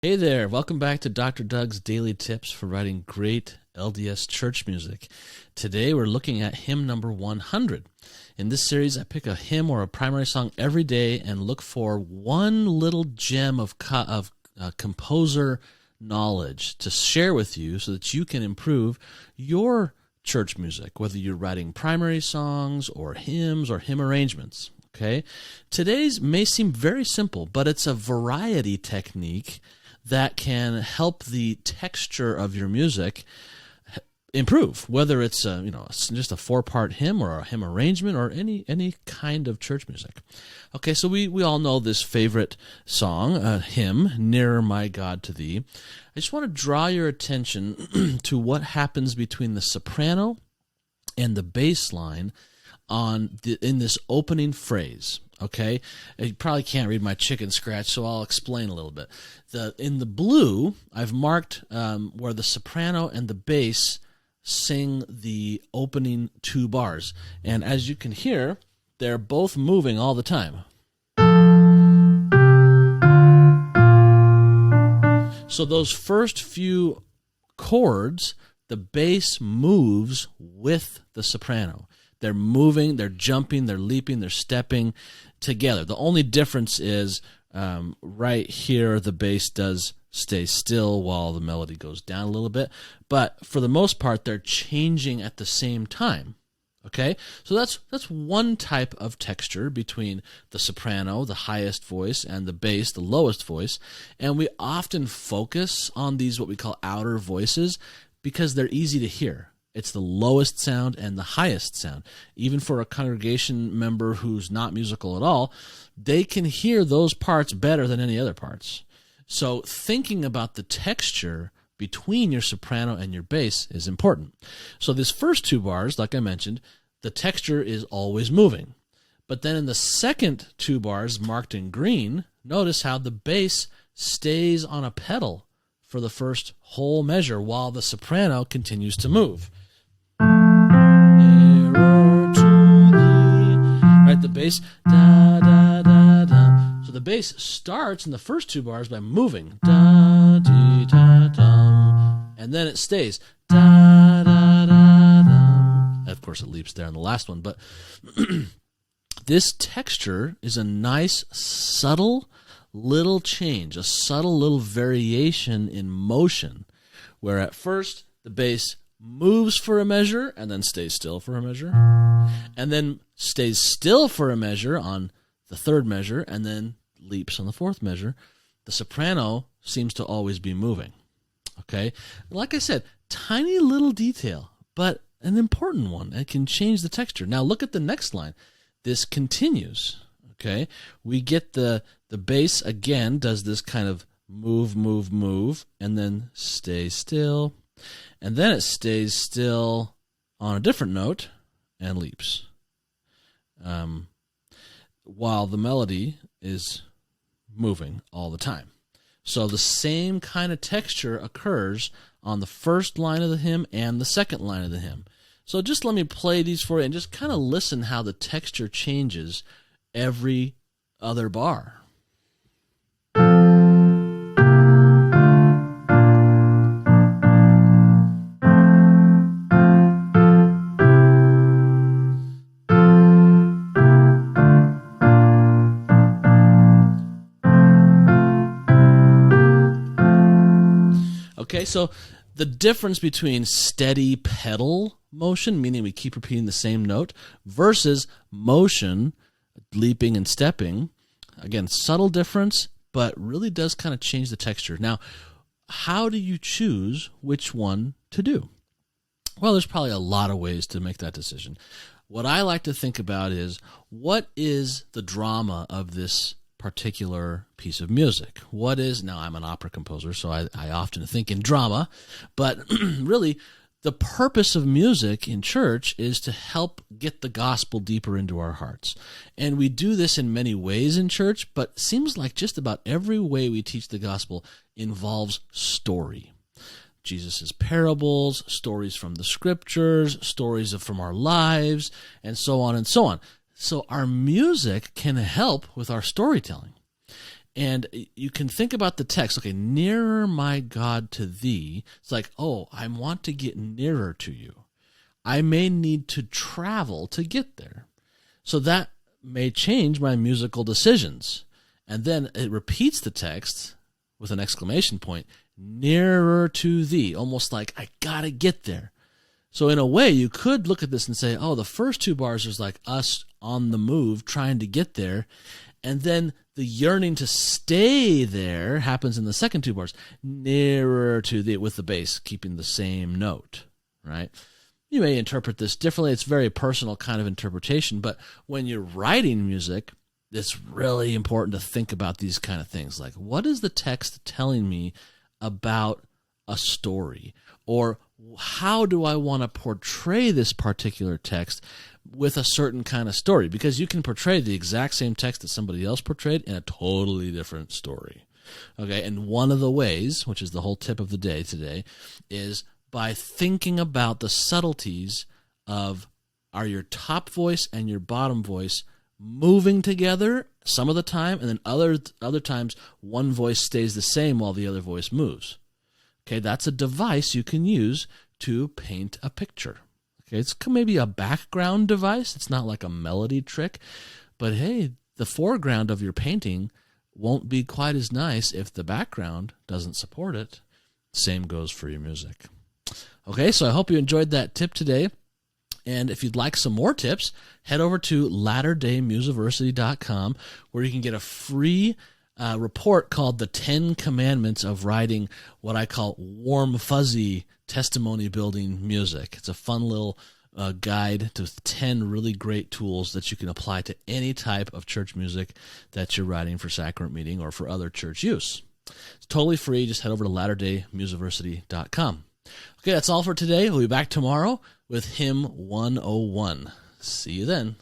Hey there, welcome back to Dr. Doug's Daily Tips for Writing Great LDS Church Music. Today we're looking at hymn number 100. In this series, I pick a hymn or a primary song every day and look for one little gem of composer knowledge to share with you so that you can improve your church music, whether you're writing primary songs or hymns or hymn arrangements. Okay? Today's may seem very simple, but it's a variety technique that can help the texture of your music improve, whether it's just a four-part hymn or a hymn arrangement or any kind of church music. Okay, so we all know this favorite song, hymn, Nearer My God to Thee. I just want to draw your attention to what happens between the soprano and the bass line in this opening phrase. Okay, you probably can't read my chicken scratch, so I'll explain a little bit. In the blue, I've marked where the soprano and the bass sing the opening two bars. And as you can hear, they're both moving all the time. So those first few chords, the bass moves with the soprano. They're moving, they're jumping, they're leaping, they're stepping together. The only difference is right here the bass does stay still while the melody goes down a little bit. But for the most part, they're changing at the same time. Okay? So that's one type of texture between the soprano, the highest voice, and the bass, the lowest voice. And we often focus on these what we call outer voices because they're easy to hear. It's the lowest sound and the highest sound. Even for a congregation member who's not musical at all, they can hear those parts better than any other parts. So thinking about the texture between your soprano and your bass is important. So these first two bars, like I mentioned, the texture is always moving. But then in the second two bars marked in green, notice how the bass stays on a pedal for the first whole measure while the soprano continues to move. Nearer to thee. Right, the bass, da, da, da, da. So the bass starts in the first two bars by moving, da, dee, da, dum, and then it stays, da, da, da, dum. Of course, it leaps there in the last one, but this texture is a nice, subtle little change, a subtle little variation in motion, where at first the bass moves for a measure and then stays still for a measure, and then stays still for a measure on the third measure and then leaps on the fourth measure. The soprano seems to always be moving. Okay? Like I said, tiny little detail, but an important one. It can change the texture. Now look at the next line. This continues. Okay? We get the bass again does this kind of move, move, move, and then stay still. And then it stays still on a different note and leaps. While the melody is moving all the time. So the same kind of texture occurs on the first line of the hymn and the second line of the hymn. So just let me play these for you and just kind of listen how the texture changes every other bar. Okay, so the difference between steady pedal motion, meaning we keep repeating the same note, versus motion, leaping and stepping, again, subtle difference, but really does kind of change the texture. Now, how do you choose which one to do? Well, there's probably a lot of ways to make that decision. What I like to think about is, what is the drama of this particular piece of music? Now I'm an opera composer, so I often think in drama, but really the purpose of music in church is to help get the gospel deeper into our hearts. And we do this in many ways in church, but it seems like just about every way we teach the gospel involves story. Jesus' parables, stories from the scriptures, stories from our lives, and so on and so on. So our music can help with our storytelling. And you can think about the text. Okay, nearer my God to thee. It's like, oh, I want to get nearer to you. I may need to travel to get there. So that may change my musical decisions. And then it repeats the text with an exclamation point, nearer to thee, almost like I gotta get there. So in a way, you could look at this and say, oh, the first two bars is like us on the move trying to get there. And then the yearning to stay there happens in the second two bars, nearer to thee, with the bass keeping the same note, right? You may interpret this differently. It's a very personal kind of interpretation, but when you're writing music, it's really important to think about these kind of things. Like, what is the text telling me about a story? Or how do I want to portray this particular text with a certain kind of story? Because you can portray the exact same text that somebody else portrayed in a totally different story. Okay, and one of the ways, which is the whole tip of the day today, is by thinking about the subtleties of, are your top voice and your bottom voice moving together some of the time, and then other times one voice stays the same while the other voice moves. Okay, that's a device you can use to paint a picture. Okay, it's maybe a background device. It's not like a melody trick, but hey, the foreground of your painting won't be quite as nice if the background doesn't support it. Same goes for your music. Okay, so I hope you enjoyed that tip today. And if you'd like some more tips, head over to latterdaymusiversity.com, where you can get a free report called The 10 Commandments of Writing what I call warm, fuzzy, testimony-building music. It's a fun little guide to 10 really great tools that you can apply to any type of church music that you're writing for sacrament meeting or for other church use. It's totally free. Just head over to latterdaymusiversity.com. Okay, that's all for today. We'll be back tomorrow with Hymn 101. See you then.